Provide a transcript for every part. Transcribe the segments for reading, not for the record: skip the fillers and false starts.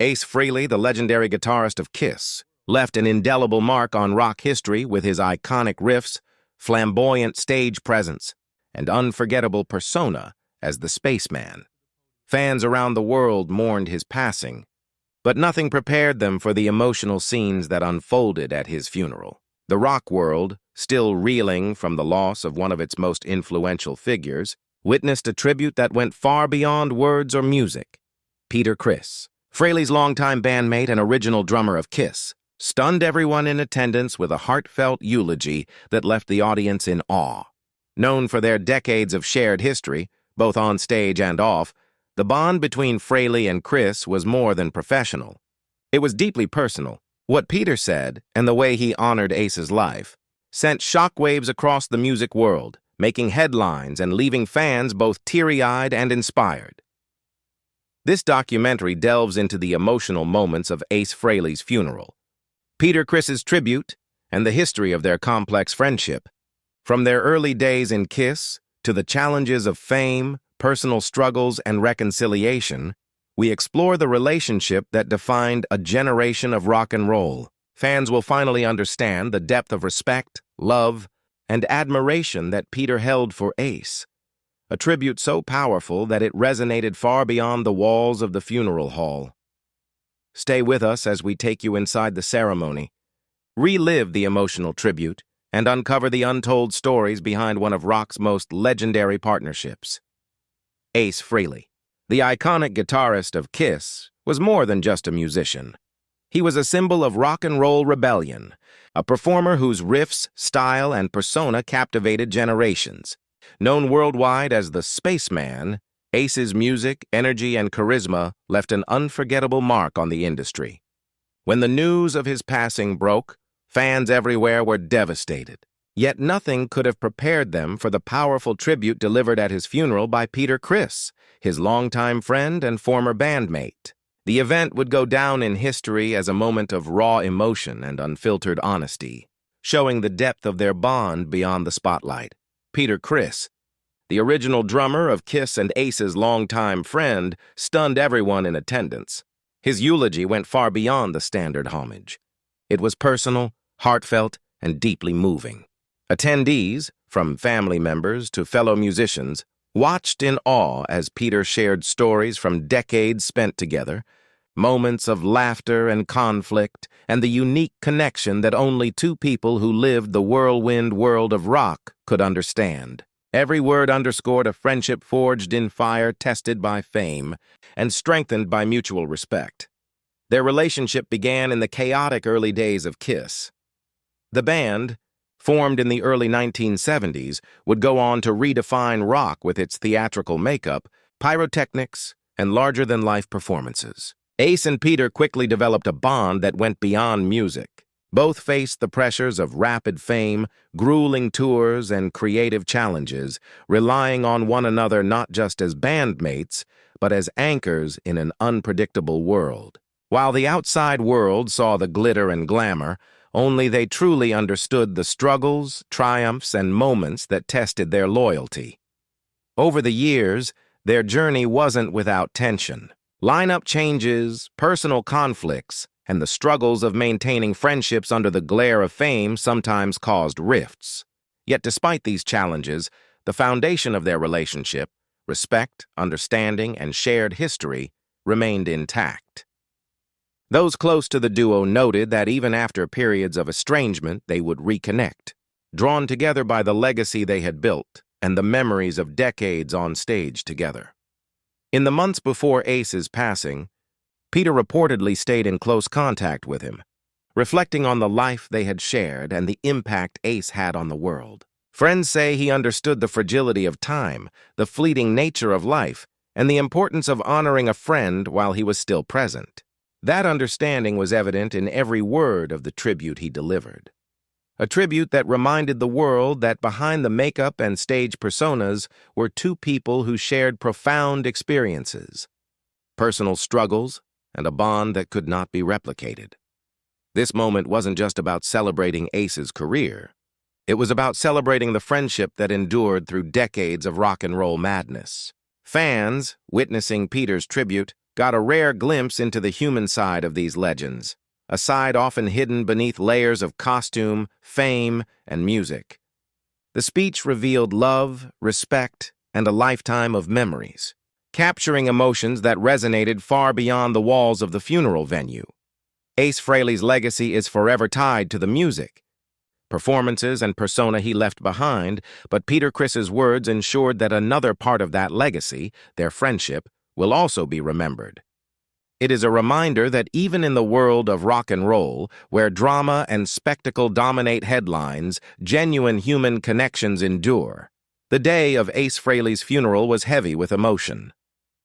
Ace Frehley, the legendary guitarist of Kiss, left an indelible mark on rock history with his iconic riffs, flamboyant stage presence, and unforgettable persona as the Spaceman. Fans around the world mourned his passing, but nothing prepared them for the emotional scenes that unfolded at his funeral. The rock world, still reeling from the loss of one of its most influential figures, witnessed a tribute that went far beyond words or music. Criss, Frehleys' longtime bandmate and original drummer of Kiss, stunned everyone in attendance with a heartfelt eulogy that left the audience in awe. Known for their decades of shared history, both on stage and off, the bond between Frehley and Criss was more than professional. It was deeply personal. What Peter said, and the way he honored Ace's life, sent shockwaves across the music world, making headlines and leaving fans both teary-eyed and inspired. This documentary delves into the emotional moments of Ace Frehley's funeral, Criss's tribute, and the history of their complex friendship. From their early days in Kiss to the challenges of fame, personal struggles, and reconciliation, we explore the relationship that defined a generation of rock and roll. Fans will finally understand the depth of respect, love, and admiration that Peter held for Ace, a tribute so powerful that it resonated far beyond the walls of the funeral hall. Stay with us as we take you inside the ceremony, relive the emotional tribute, and uncover the untold stories behind one of rock's most legendary partnerships. Ace Frehley, the iconic guitarist of Kiss, was more than just a musician. He was a symbol of rock and roll rebellion, a performer whose riffs, style, and persona captivated generations. Known worldwide as the Spaceman, Ace's music, energy, and charisma left an unforgettable mark on the industry. When the news of his passing broke, fans everywhere were devastated. Yet nothing could have prepared them for the powerful tribute delivered at his funeral by Criss, his longtime friend and former bandmate. The event would go down in history as a moment of raw emotion and unfiltered honesty, showing the depth of their bond beyond the spotlight. Criss, the original drummer of Kiss and Ace's longtime friend, stunned everyone in attendance. His eulogy went far beyond the standard homage. It was personal, heartfelt, and deeply moving. Attendees, from family members to fellow musicians, watched in awe as Peter shared stories from decades spent together, moments of laughter and conflict, and the unique connection that only two people who lived the whirlwind world of rock could understand. Every word underscored a friendship forged in fire, tested by fame, and strengthened by mutual respect. Their relationship began in the chaotic early days of Kiss. The band, formed in the early 1970s, would go on to redefine rock with its theatrical makeup, pyrotechnics, and larger-than-life performances. Ace and Peter quickly developed a bond that went beyond music. Both faced the pressures of rapid fame, grueling tours, and creative challenges, relying on one another not just as bandmates, but as anchors in an unpredictable world. While the outside world saw the glitter and glamour, only they truly understood the struggles, triumphs, and moments that tested their loyalty. Over the years, their journey wasn't without tension. Lineup changes, personal conflicts, and the struggles of maintaining friendships under the glare of fame sometimes caused rifts. Yet despite these challenges, the foundation of their relationship, respect, understanding, and shared history, remained intact. Those close to the duo noted that even after periods of estrangement, they would reconnect, drawn together by the legacy they had built and the memories of decades on stage together. In the months before Ace's passing, Peter reportedly stayed in close contact with him, reflecting on the life they had shared and the impact Ace had on the world. Friends say he understood the fragility of time, the fleeting nature of life, and the importance of honoring a friend while he was still present. That understanding was evident in every word of the tribute he delivered. A tribute that reminded the world that behind the makeup and stage personas were two people who shared profound experiences, personal struggles, and a bond that could not be replicated. This moment wasn't just about celebrating Ace's career. It was about celebrating the friendship that endured through decades of rock and roll madness. Fans, witnessing Peter's tribute, got a rare glimpse into the human side of these legends, a side often hidden beneath layers of costume, fame, and music. The speech revealed love, respect, and a lifetime of memories, capturing emotions that resonated far beyond the walls of the funeral venue. Ace Frehley's legacy is forever tied to the music, performances, and persona he left behind, but Peter Criss's words ensured that another part of that legacy, their friendship, will also be remembered. It is a reminder that even in the world of rock and roll, where drama and spectacle dominate headlines, genuine human connections endure. The day of Ace Frehley's funeral was heavy with emotion.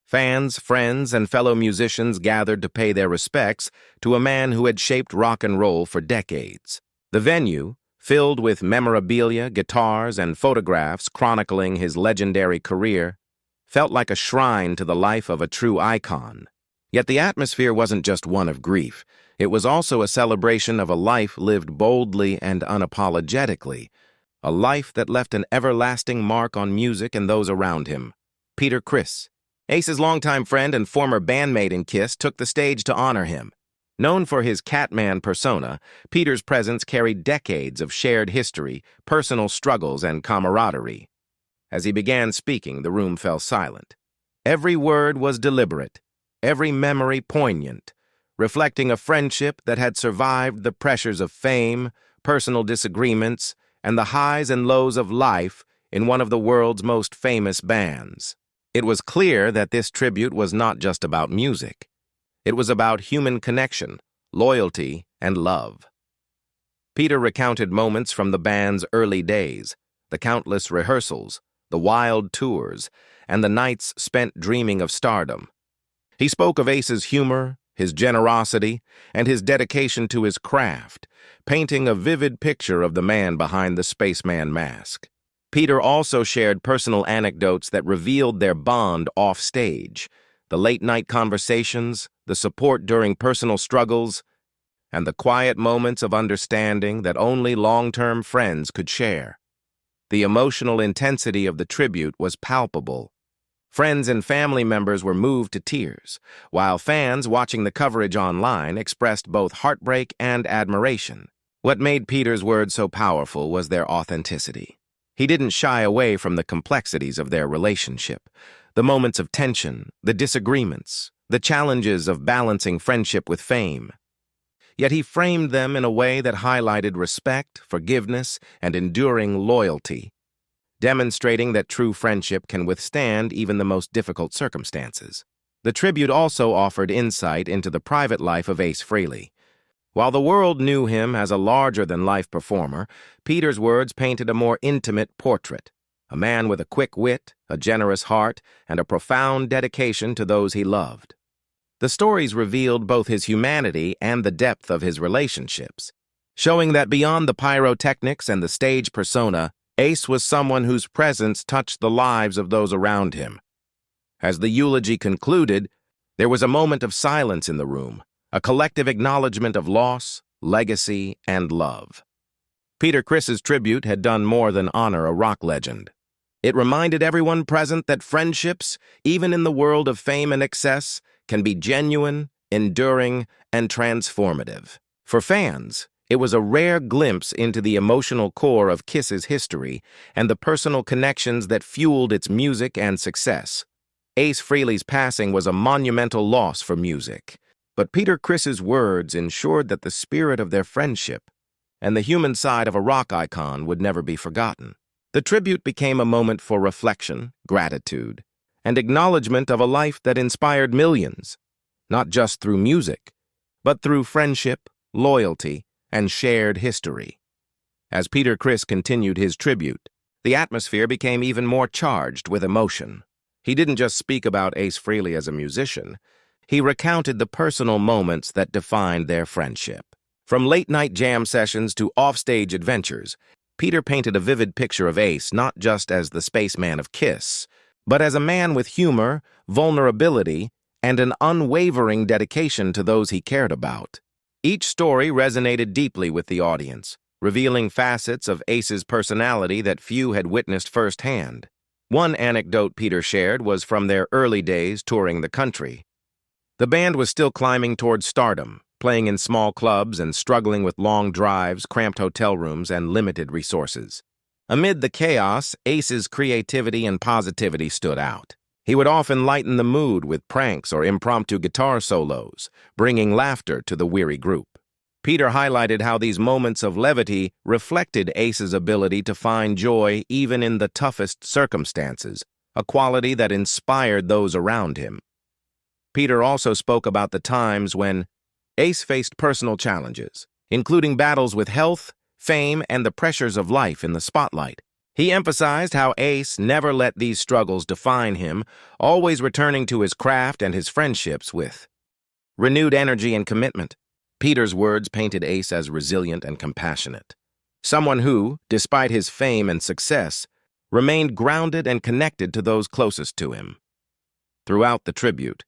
Fans, friends, and fellow musicians gathered to pay their respects to a man who had shaped rock and roll for decades. The venue, filled with memorabilia, guitars, and photographs chronicling his legendary career, felt like a shrine to the life of a true icon. Yet the atmosphere wasn't just one of grief. It was also a celebration of a life lived boldly and unapologetically, a life that left an everlasting mark on music and those around him. Peter Criss, Ace's longtime friend and former bandmate in Kiss, took the stage to honor him. Known for his Catman persona, Peter's presence carried decades of shared history, personal struggles, and camaraderie. As he began speaking, the room fell silent. Every word was deliberate, every memory poignant, reflecting a friendship that had survived the pressures of fame, personal disagreements, and the highs and lows of life in one of the world's most famous bands. It was clear that this tribute was not just about music. It was about human connection, loyalty, and love. Peter recounted moments from the band's early days, the countless rehearsals, the wild tours, and the nights spent dreaming of stardom. He spoke of Ace's humor, his generosity, and his dedication to his craft, painting a vivid picture of the man behind the spaceman mask. Peter also shared personal anecdotes that revealed their bond off-stage, the late-night conversations, the support during personal struggles, and the quiet moments of understanding that only long-term friends could share. The emotional intensity of the tribute was palpable. Friends and family members were moved to tears, while fans watching the coverage online expressed both heartbreak and admiration. What made Peter's words so powerful was their authenticity. He didn't shy away from the complexities of their relationship, the moments of tension, the disagreements, the challenges of balancing friendship with fame. Yet he framed them in a way that highlighted respect, forgiveness, and enduring loyalty, demonstrating that true friendship can withstand even the most difficult circumstances. The tribute also offered insight into the private life of Ace Frehley. While the world knew him as a larger-than-life performer, Peter's words painted a more intimate portrait, a man with a quick wit, a generous heart, and a profound dedication to those he loved. The stories revealed both his humanity and the depth of his relationships, showing that beyond the pyrotechnics and the stage persona, Ace was someone whose presence touched the lives of those around him. As the eulogy concluded, there was a moment of silence in the room, a collective acknowledgement of loss, legacy, and love. Peter Criss's tribute had done more than honor a rock legend. It reminded everyone present that friendships, even in the world of fame and excess, can be genuine, enduring, and transformative. For fans, it was a rare glimpse into the emotional core of Kiss's history and the personal connections that fueled its music and success. Ace Frehley's passing was a monumental loss for music, but Peter Criss's words ensured that the spirit of their friendship and the human side of a rock icon would never be forgotten. The tribute became a moment for reflection, gratitude, and acknowledgement of a life that inspired millions, not just through music, but through friendship, loyalty, and shared history. As Peter Criss continued his tribute, the atmosphere became even more charged with emotion. He didn't just speak about Ace Frehley as a musician, he recounted the personal moments that defined their friendship. From late-night jam sessions to offstage adventures, Peter painted a vivid picture of Ace not just as the spaceman of Kiss, but as a man with humor, vulnerability, and an unwavering dedication to those he cared about. Each story resonated deeply with the audience, revealing facets of Ace's personality that few had witnessed firsthand. One anecdote Peter shared was from their early days touring the country. The band was still climbing towards stardom, playing in small clubs and struggling with long drives, cramped hotel rooms, and limited resources. Amid the chaos, Ace's creativity and positivity stood out. He would often lighten the mood with pranks or impromptu guitar solos, bringing laughter to the weary group. Peter highlighted how these moments of levity reflected Ace's ability to find joy even in the toughest circumstances, a quality that inspired those around him. Peter also spoke about the times when Ace faced personal challenges, including battles with health, fame, and the pressures of life in the spotlight. He emphasized how Ace never let these struggles define him, always returning to his craft and his friendships with renewed energy and commitment. Peter's words painted Ace as resilient and compassionate, someone who, despite his fame and success, remained grounded and connected to those closest to him. Throughout the tribute,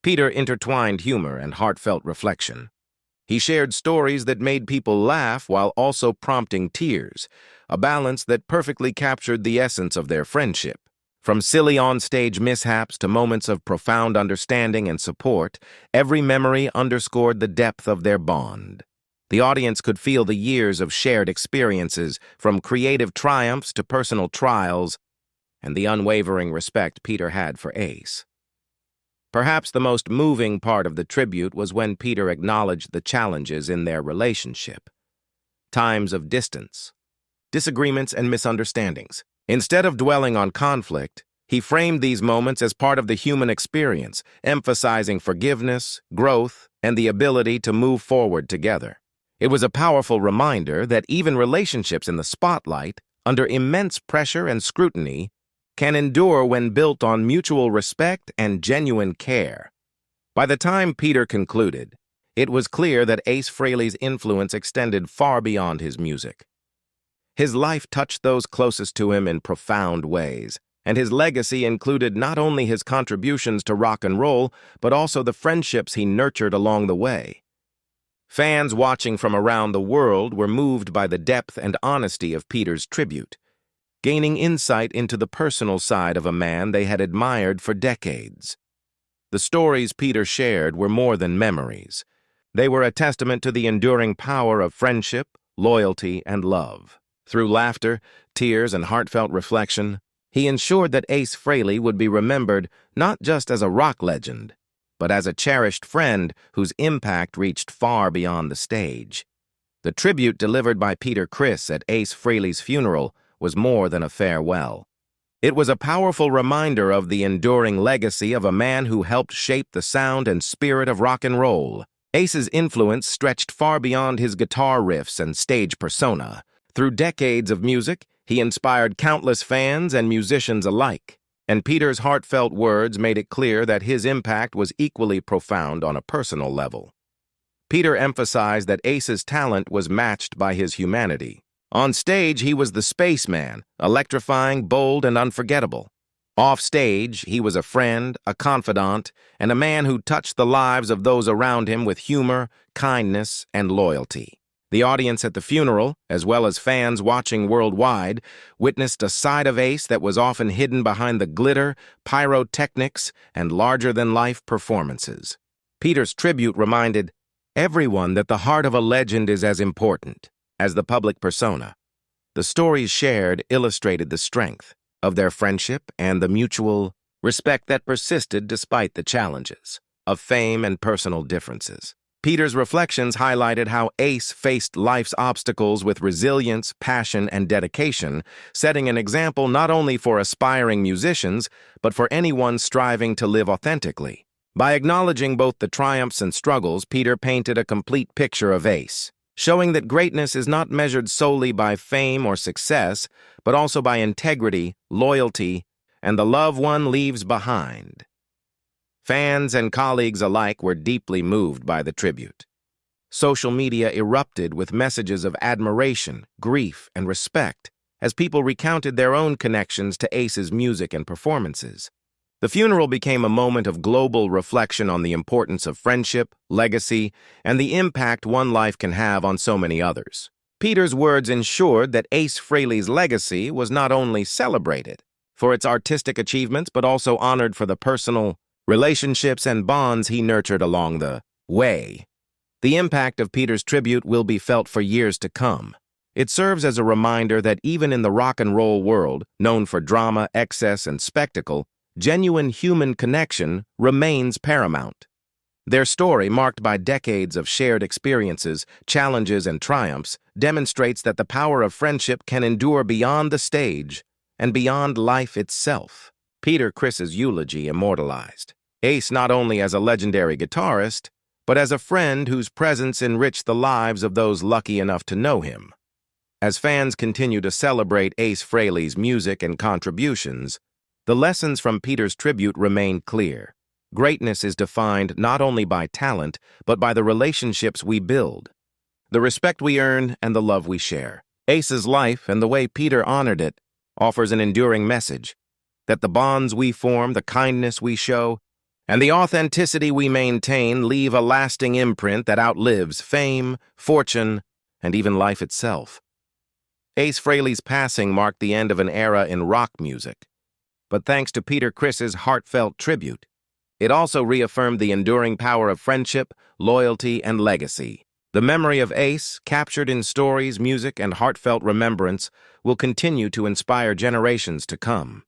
Peter intertwined humor and heartfelt reflection. He shared stories that made people laugh while also prompting tears, a balance that perfectly captured the essence of their friendship. From silly on-stage mishaps to moments of profound understanding and support, every memory underscored the depth of their bond. The audience could feel the years of shared experiences, from creative triumphs to personal trials, and the unwavering respect Peter had for Ace. Perhaps the most moving part of the tribute was when Peter acknowledged the challenges in their relationship. Times of distance, disagreements, and misunderstandings. Instead of dwelling on conflict, he framed these moments as part of the human experience, emphasizing forgiveness, growth, and the ability to move forward together. It was a powerful reminder that even relationships in the spotlight, under immense pressure and scrutiny, can endure when built on mutual respect and genuine care. By the time Peter concluded, it was clear that Ace Frehley's influence extended far beyond his music. His life touched those closest to him in profound ways, and his legacy included not only his contributions to rock and roll, but also the friendships he nurtured along the way. Fans watching from around the world were moved by the depth and honesty of Peter's tribute, gaining insight into the personal side of a man they had admired for decades. The stories Peter shared were more than memories. They were a testament to the enduring power of friendship, loyalty, and love. Through laughter, tears, and heartfelt reflection, he ensured that Ace Frehley would be remembered not just as a rock legend, but as a cherished friend whose impact reached far beyond the stage. The tribute delivered by Criss at Ace Frehley's funeral was more than a farewell. It was a powerful reminder of the enduring legacy of a man who helped shape the sound and spirit of rock and roll. Ace's influence stretched far beyond his guitar riffs and stage persona. Through decades of music, he inspired countless fans and musicians alike, and Peter's heartfelt words made it clear that his impact was equally profound on a personal level. Peter emphasized that Ace's talent was matched by his humanity. On stage, he was the spaceman, electrifying, bold, and unforgettable. Off stage, he was a friend, a confidant, and a man who touched the lives of those around him with humor, kindness, and loyalty. The audience at the funeral, as well as fans watching worldwide, witnessed a side of Ace that was often hidden behind the glitter, pyrotechnics, and larger-than-life performances. Peter's tribute reminded everyone that the heart of a legend is as important as the public persona. The stories shared illustrated the strength of their friendship and the mutual respect that persisted despite the challenges of fame and personal differences. Peter's reflections highlighted how Ace faced life's obstacles with resilience, passion, and dedication, setting an example not only for aspiring musicians, but for anyone striving to live authentically. By acknowledging both the triumphs and struggles, Peter painted a complete picture of Ace, showing that greatness is not measured solely by fame or success, but also by integrity, loyalty, and the love one leaves behind. Fans and colleagues alike were deeply moved by the tribute. Social media erupted with messages of admiration, grief, and respect as people recounted their own connections to Ace's music and performances. The funeral became a moment of global reflection on the importance of friendship, legacy, and the impact one life can have on so many others. Peter's words ensured that Ace Frehley's legacy was not only celebrated for its artistic achievements, but also honored for the personal relationships, and bonds he nurtured along the way. The impact of Peter's tribute will be felt for years to come. It serves as a reminder that even in the rock and roll world, known for drama, excess, and spectacle, genuine human connection remains paramount. Their story, marked by decades of shared experiences, challenges, and triumphs, demonstrates that the power of friendship can endure beyond the stage and beyond life itself. Peter Criss's eulogy immortalized Ace not only as a legendary guitarist, but as a friend whose presence enriched the lives of those lucky enough to know him. As fans continue to celebrate Ace Frehley's music and contributions, the lessons from Peter's tribute remain clear. Greatness is defined not only by talent, but by the relationships we build, the respect we earn, and the love we share. Ace's life and the way Peter honored it offers an enduring message that the bonds we form, the kindness we show, and the authenticity we maintain leave a lasting imprint that outlives fame, fortune, and even life itself. Ace Frehley's passing marked the end of an era in rock music, but thanks to Peter Criss's heartfelt tribute, it also reaffirmed the enduring power of friendship, loyalty, and legacy. The memory of Ace, captured in stories, music, and heartfelt remembrance, will continue to inspire generations to come.